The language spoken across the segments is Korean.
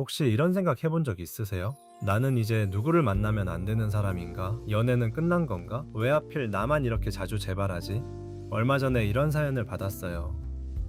혹시 이런 생각 해본 적 있으세요? 나는 이제 누구를 만나면 안 되는 사람인가? 연애는 끝난 건가? 왜 하필 나만 이렇게 자주 재발하지? 얼마 전에 이런 사연을 받았어요.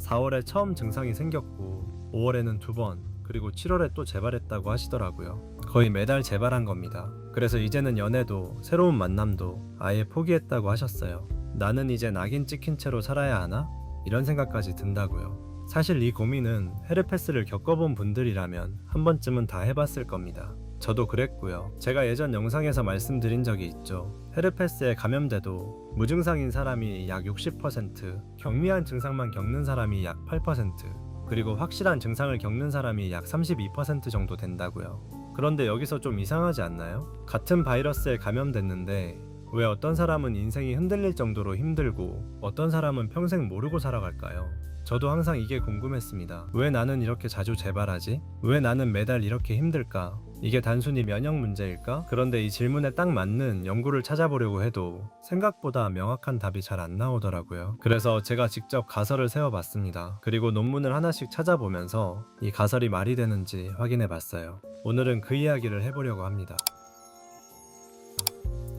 4월에 처음 증상이 생겼고 5월에는 2번, 그리고 7월에 또 재발했다고 하시더라고요. 거의 매달 재발한 겁니다. 그래서 이제는 연애도 새로운 만남도 아예 포기했다고 하셨어요. 나는 이제 낙인 찍힌 채로 살아야 하나? 이런 생각까지 든다고요. 사실 이 고민은 헤르페스를 겪어본 분들이라면 한 번쯤은 다 해봤을 겁니다. 저도 그랬고요. 제가 예전 영상에서 말씀드린 적이 있죠. 헤르페스에 감염돼도 무증상인 사람이 약 60%, 경미한 증상만 겪는 사람이 약 8%, 그리고 확실한 증상을 겪는 사람이 약 32% 정도 된다고요. 그런데 여기서 좀 이상하지 않나요? 같은 바이러스에 감염됐는데 왜 어떤 사람은 인생이 흔들릴 정도로 힘들고 어떤 사람은 평생 모르고 살아갈까요? 저도 항상 이게 궁금했습니다. 왜 나는 이렇게 자주 재발하지? 왜 나는 매달 이렇게 힘들까? 이게 단순히 면역 문제일까? 그런데 이 질문에 딱 맞는 연구를 찾아보려고 해도 생각보다 명확한 답이 잘 안 나오더라고요. 그래서 제가 직접 가설을 세워봤습니다. 그리고 논문을 하나씩 찾아보면서 이 가설이 말이 되는지 확인해봤어요. 오늘은 그 이야기를 해보려고 합니다.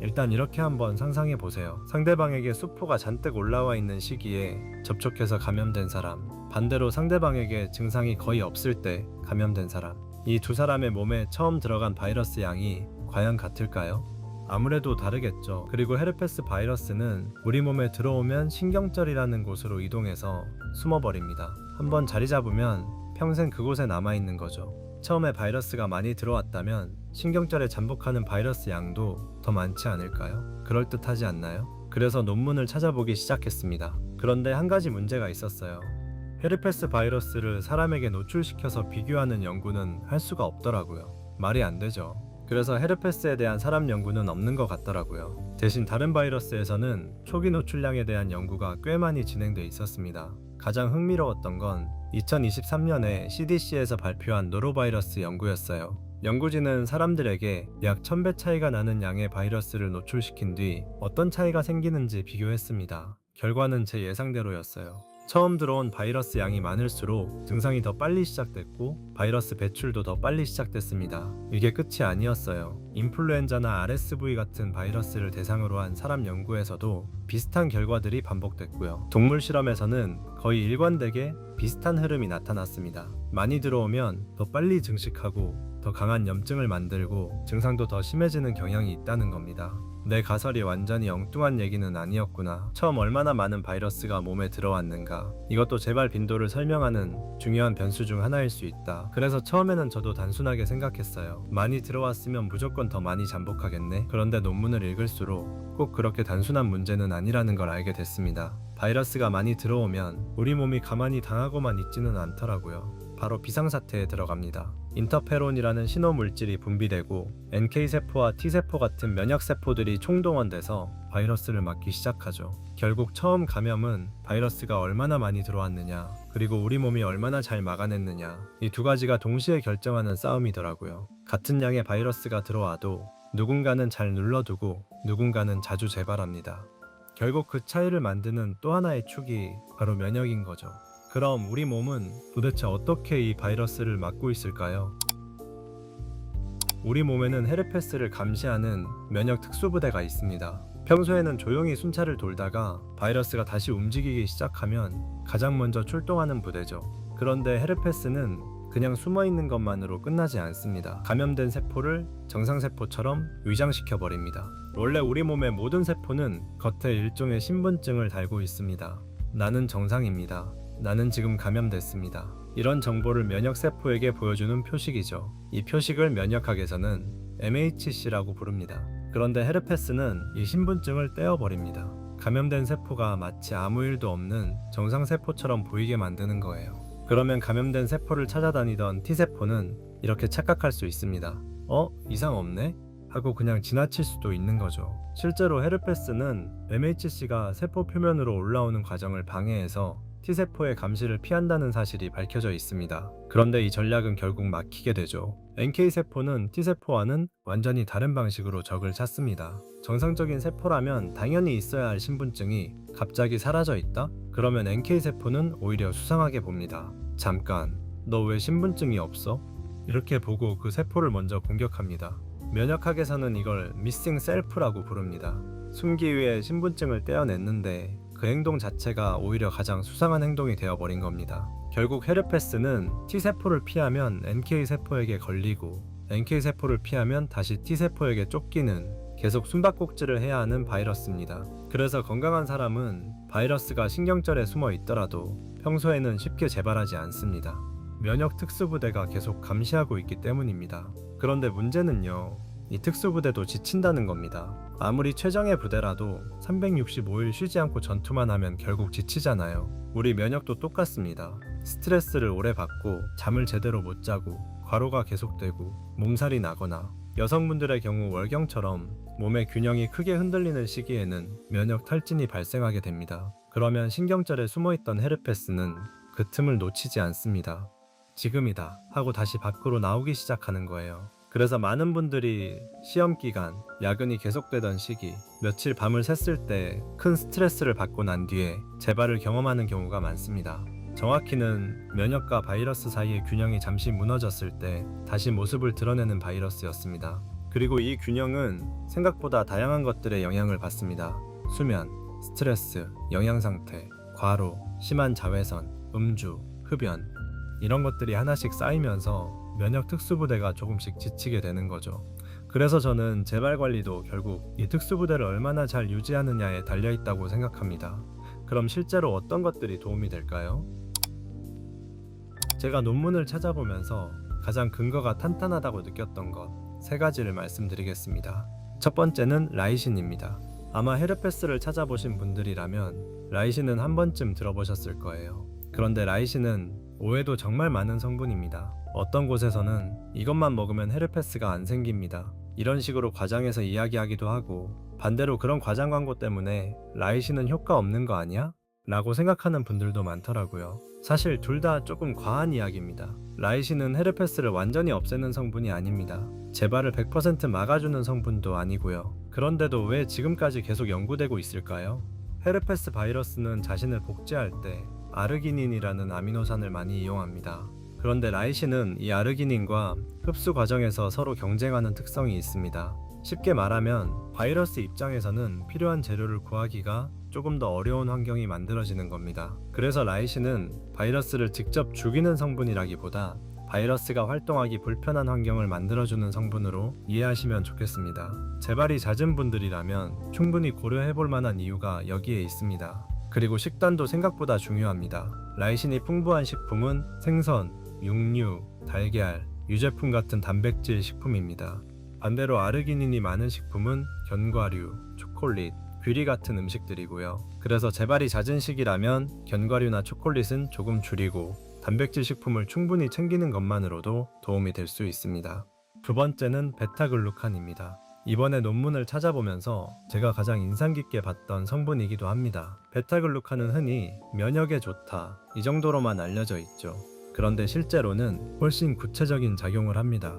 일단 이렇게 한번 상상해 보세요. 상대방에게 수포가 잔뜩 올라와 있는 시기에 접촉해서 감염된 사람, 반대로 상대방에게 증상이 거의 없을 때 감염된 사람. 이 두 사람의 몸에 처음 들어간 바이러스 양이 과연 같을까요? 아무래도 다르겠죠. 그리고 헤르페스 바이러스는 우리 몸에 들어오면 신경절이라는 곳으로 이동해서 숨어버립니다. 한번 자리 잡으면 평생 그곳에 남아있는 거죠. 처음에 바이러스가 많이 들어왔다면 신경절에 잠복하는 바이러스 양도 더 많지 않을까요? 그럴듯하지 않나요? 그래서 논문을 찾아보기 시작했습니다. 그런데 한 가지 문제가 있었어요. 헤르페스 바이러스를 사람에게 노출시켜서 비교하는 연구는 할 수가 없더라고요. 말이 안 되죠. 그래서 헤르페스에 대한 사람 연구는 없는 것 같더라고요. 대신 다른 바이러스에서는 초기 노출량에 대한 연구가 꽤 많이 진행돼 있었습니다. 가장 흥미로웠던 건 2023년에 CDC에서 발표한 노로바이러스 연구였어요. 연구진은 사람들에게 약 1000배 차이가 나는 양의 바이러스를 노출시킨 뒤 어떤 차이가 생기는지 비교했습니다. 결과는 제 예상대로였어요. 처음 들어온 바이러스 양이 많을수록 증상이 더 빨리 시작됐고 바이러스 배출도 더 빨리 시작됐습니다. 이게 끝이 아니었어요. 인플루엔자나 RSV 같은 바이러스를 대상으로 한 사람 연구에서도 비슷한 결과들이 반복됐고요. 동물 실험에서는 거의 일관되게 비슷한 흐름이 나타났습니다. 많이 들어오면 더 빨리 증식하고 더 강한 염증을 만들고 증상도 더 심해지는 경향이 있다는 겁니다. 내 가설이 완전히 엉뚱한 얘기는 아니었구나. 처음 얼마나 많은 바이러스가 몸에 들어왔는가. 이것도 재발 빈도를 설명하는 중요한 변수 중 하나일 수 있다. 그래서 처음에는 저도 단순하게 생각했어요. 많이 들어왔으면 무조건 더 많이 잠복하겠네. 그런데 논문을 읽을수록 꼭 그렇게 단순한 문제는 아니라는 걸 알게 됐습니다. 바이러스가 많이 들어오면 우리 몸이 가만히 당하고만 있지는 않더라고요. 바로 비상사태에 들어갑니다. 인터페론이라는 신호 물질이 분비되고 NK세포와 T세포 같은 면역세포들이 총동원돼서 바이러스를 막기 시작하죠. 결국 처음 감염은 바이러스가 얼마나 많이 들어왔느냐, 그리고 우리 몸이 얼마나 잘 막아냈느냐, 이 두 가지가 동시에 결정하는 싸움이더라고요. 같은 양의 바이러스가 들어와도 누군가는 잘 눌러두고 누군가는 자주 재발합니다. 결국 그 차이를 만드는 또 하나의 축이 바로 면역인 거죠. 그럼 우리 몸은 도대체 어떻게 이 바이러스를 막고 있을까요? 우리 몸에는 헤르페스를 감시하는 면역 특수부대가 있습니다. 평소에는 조용히 순찰을 돌다가 바이러스가 다시 움직이기 시작하면 가장 먼저 출동하는 부대죠. 그런데 헤르페스는 그냥 숨어있는 것만으로 끝나지 않습니다. 감염된 세포를 정상세포처럼 위장시켜버립니다. 원래 우리 몸의 모든 세포는 겉에 일종의 신분증을 달고 있습니다. 나는 정상입니다. 나는 지금 감염됐습니다. 이런 정보를 면역세포에게 보여주는 표식이죠. 이 표식을 면역학에서는 MHC라고 부릅니다. 그런데 헤르페스는 이 신분증을 떼어버립니다. 감염된 세포가 마치 아무 일도 없는 정상세포처럼 보이게 만드는 거예요. 그러면 감염된 세포를 찾아다니던 T세포는 이렇게 착각할 수 있습니다. 이상 없네? 하고 그냥 지나칠 수도 있는 거죠. 실제로 헤르페스는 MHC가 세포 표면으로 올라오는 과정을 방해해서 T세포의 감시를 피한다는 사실이 밝혀져 있습니다. 그런데 이 전략은 결국 막히게 되죠. NK세포는 T세포와는 완전히 다른 방식으로 적을 찾습니다. 정상적인 세포라면 당연히 있어야 할 신분증이 갑자기 사라져 있다? 그러면 NK세포는 오히려 수상하게 봅니다. 잠깐, 너 왜 신분증이 없어? 이렇게 보고 그 세포를 먼저 공격합니다. 면역학에서는 이걸 미싱 셀프라고 부릅니다. 숨기 위해 신분증을 떼어냈는데 그 행동 자체가 오히려 가장 수상한 행동이 되어버린 겁니다. 결국 헤르페스는 T세포를 피하면 NK세포에게 걸리고 NK세포를 피하면 다시 T세포에게 쫓기는 계속 숨바꼭질을 해야 하는 바이러스입니다. 그래서 건강한 사람은 바이러스가 신경절에 숨어 있더라도 평소에는 쉽게 재발하지 않습니다. 면역 특수부대가 계속 감시하고 있기 때문입니다. 그런데 문제는요, 이 특수부대도 지친다는 겁니다. 아무리 최정예 부대라도 365일 쉬지 않고 전투만 하면 결국 지치잖아요. 우리 면역도 똑같습니다. 스트레스를 오래 받고 잠을 제대로 못 자고 과로가 계속되고 몸살이 나거나 여성분들의 경우 월경처럼 몸의 균형이 크게 흔들리는 시기에는 면역 탈진이 발생하게 됩니다. 그러면 신경절에 숨어있던 헤르페스는 그 틈을 놓치지 않습니다. 지금이다 하고 다시 밖으로 나오기 시작하는 거예요. 그래서 많은 분들이 시험 기간, 야근이 계속되던 시기, 며칠 밤을 샜을 때 큰 스트레스를 받고 난 뒤에 재발을 경험하는 경우가 많습니다. 정확히는 면역과 바이러스 사이의 균형이 잠시 무너졌을 때 다시 모습을 드러내는 바이러스였습니다. 그리고 이 균형은 생각보다 다양한 것들의 영향을 받습니다. 수면, 스트레스, 영양상태, 과로, 심한 자외선, 음주, 흡연 이런 것들이 하나씩 쌓이면서 면역 특수부대가 조금씩 지치게 되는 거죠. 그래서 저는 재발 관리도 결국 이 특수부대를 얼마나 잘 유지하느냐에 달려있다고 생각합니다. 그럼 실제로 어떤 것들이 도움이 될까요? 제가 논문을 찾아보면서 가장 근거가 탄탄하다고 느꼈던 것 3가지를 말씀드리겠습니다. 첫 번째는 라이신입니다. 아마 헤르페스를 찾아보신 분들이라면 라이신은 한 번쯤 들어보셨을 거예요. 그런데 라이신은 오해도 정말 많은 성분입니다. 어떤 곳에서는 이것만 먹으면 헤르페스가 안 생깁니다. 이런 식으로 과장해서 이야기하기도 하고, 반대로 그런 과장 광고 때문에 라이신은 효과 없는 거 아니야? 라고 생각하는 분들도 많더라고요. 사실 둘 다 조금 과한 이야기입니다. 라이신은 헤르페스를 완전히 없애는 성분이 아닙니다. 재발을 100% 막아주는 성분도 아니고요. 그런데도 왜 지금까지 계속 연구되고 있을까요? 헤르페스 바이러스는 자신을 복제할 때 아르기닌이라는 아미노산을 많이 이용합니다. 그런데 라이신은 이 아르기닌과 흡수 과정에서 서로 경쟁하는 특성이 있습니다. 쉽게 말하면 바이러스 입장에서는 필요한 재료를 구하기가 조금 더 어려운 환경이 만들어지는 겁니다. 그래서 라이신은 바이러스를 직접 죽이는 성분이라기보다 바이러스가 활동하기 불편한 환경을 만들어주는 성분으로 이해하시면 좋겠습니다. 재발이 잦은 분들이라면 충분히 고려해볼 만한 이유가 여기에 있습니다. 그리고 식단도 생각보다 중요합니다. 라이신이 풍부한 식품은 생선, 육류, 달걀, 유제품 같은 단백질 식품입니다. 반대로 아르기닌이 많은 식품은 견과류, 초콜릿, 귀리 같은 음식들이고요. 그래서 재발이 잦은 시기라면 견과류나 초콜릿은 조금 줄이고 단백질 식품을 충분히 챙기는 것만으로도 도움이 될 수 있습니다. 두 번째는 베타글루칸입니다. 이번에 논문을 찾아보면서 제가 가장 인상 깊게 봤던 성분이기도 합니다. 베타글루칸은 흔히 면역에 좋다 이 정도로만 알려져 있죠. 그런데 실제로는 훨씬 구체적인 작용을 합니다.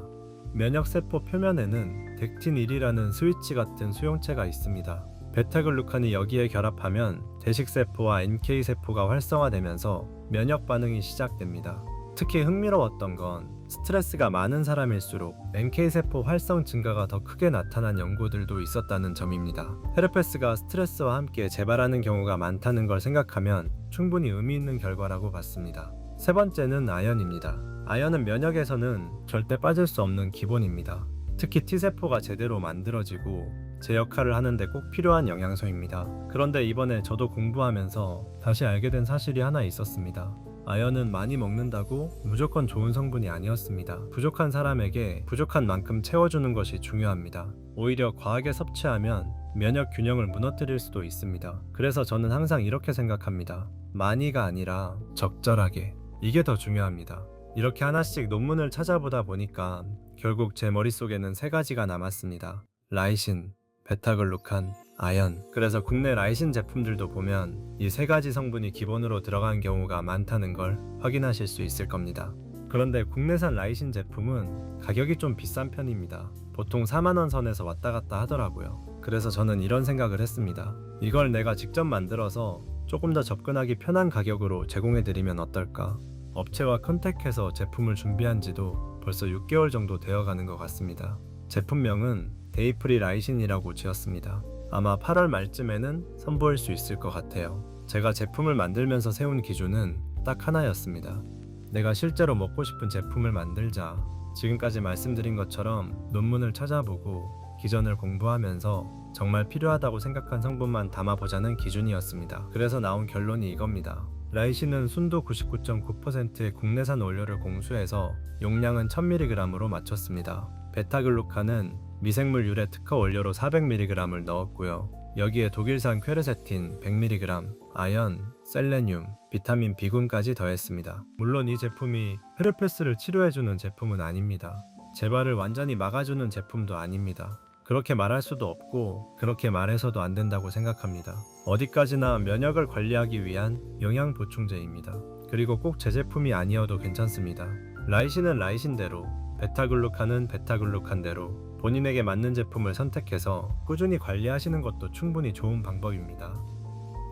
면역세포 표면에는 덱틴1이라는 스위치 같은 수용체가 있습니다. 베타글루칸이 여기에 결합하면 대식세포와 NK세포가 활성화되면서 면역 반응이 시작됩니다. 특히 흥미로웠던 건 스트레스가 많은 사람일수록 NK세포 활성 증가가 더 크게 나타난 연구들도 있었다는 점입니다. 헤르페스가 스트레스와 함께 재발하는 경우가 많다는 걸 생각하면 충분히 의미 있는 결과라고 봤습니다. 세 번째는 아연입니다. 아연은 면역에서는 절대 빠질 수 없는 기본입니다. 특히 T세포가 제대로 만들어지고 제 역할을 하는데 꼭 필요한 영양소입니다. 그런데 이번에 저도 공부하면서 다시 알게 된 사실이 하나 있었습니다. 아연은 많이 먹는다고 무조건 좋은 성분이 아니었습니다. 부족한 사람에게 부족한 만큼 채워주는 것이 중요합니다. 오히려 과하게 섭취하면 면역 균형을 무너뜨릴 수도 있습니다. 그래서 저는 항상 이렇게 생각합니다. 많이가 아니라 적절하게. 이게 더 중요합니다. 이렇게 하나씩 논문을 찾아보다 보니까 결국 제 머릿속에는 3가지가 남았습니다. 라이신, 베타글루칸, 아연. 그래서 국내 라이신 제품들도 보면 이 3가지 성분이 기본으로 들어간 경우가 많다는 걸 확인하실 수 있을 겁니다. 그런데 국내산 라이신 제품은 가격이 좀 비싼 편입니다. 보통 4만원 선에서 왔다 갔다 하더라고요. 그래서 저는 이런 생각을 했습니다. 이걸 내가 직접 만들어서 조금 더 접근하기 편한 가격으로 제공해드리면 어떨까? 업체와 컨택해서 제품을 준비한 지도 벌써 6개월 정도 되어가는 것 같습니다. 제품명은 데이프리 라이신이라고 지었습니다. 아마 8월 말쯤에는 선보일 수 있을 것 같아요. 제가 제품을 만들면서 세운 기준은 딱 하나였습니다. 내가 실제로 먹고 싶은 제품을 만들자. 지금까지 말씀드린 것처럼 논문을 찾아보고 기전을 공부하면서 정말 필요하다고 생각한 성분만 담아보자는 기준이었습니다. 그래서 나온 결론이 이겁니다. 라이신은 순도 99.9%의 국내산 원료를 공수해서 용량은 1000mg으로 맞췄습니다. 베타글루칸은 미생물 유래 특허 원료로 400mg을 넣었고요. 여기에 독일산 퀘르세틴 100mg, 아연, 셀레늄, 비타민 B군까지 더했습니다. 물론 이 제품이 헤르페스를 치료해주는 제품은 아닙니다. 재발을 완전히 막아주는 제품도 아닙니다. 그렇게 말할 수도 없고 그렇게 말해서도 안 된다고 생각합니다. 어디까지나 면역을 관리하기 위한 영양 보충제입니다. 그리고 꼭 제 제품이 아니어도 괜찮습니다. 라이신은 라이신대로, 베타글루칸은 베타글루칸대로 본인에게 맞는 제품을 선택해서 꾸준히 관리하시는 것도 충분히 좋은 방법입니다.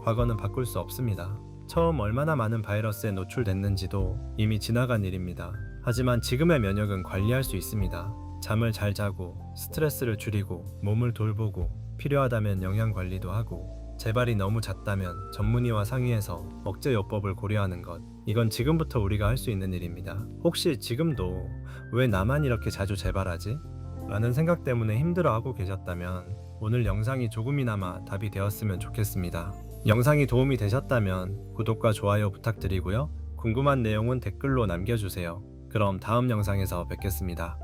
과거는 바꿀 수 없습니다. 처음 얼마나 많은 바이러스에 노출됐는지도 이미 지나간 일입니다. 하지만 지금의 면역은 관리할 수 있습니다. 잠을 잘 자고 스트레스를 줄이고 몸을 돌보고 필요하다면 영양 관리도 하고 재발이 너무 잦다면 전문의와 상의해서 억제요법을 고려하는 것, 이건 지금부터 우리가 할 수 있는 일입니다. 혹시 지금도 왜 나만 이렇게 자주 재발하지? 라는 생각 때문에 힘들어하고 계셨다면 오늘 영상이 조금이나마 답이 되었으면 좋겠습니다. 영상이 도움이 되셨다면 구독과 좋아요 부탁드리고요. 궁금한 내용은 댓글로 남겨주세요. 그럼 다음 영상에서 뵙겠습니다.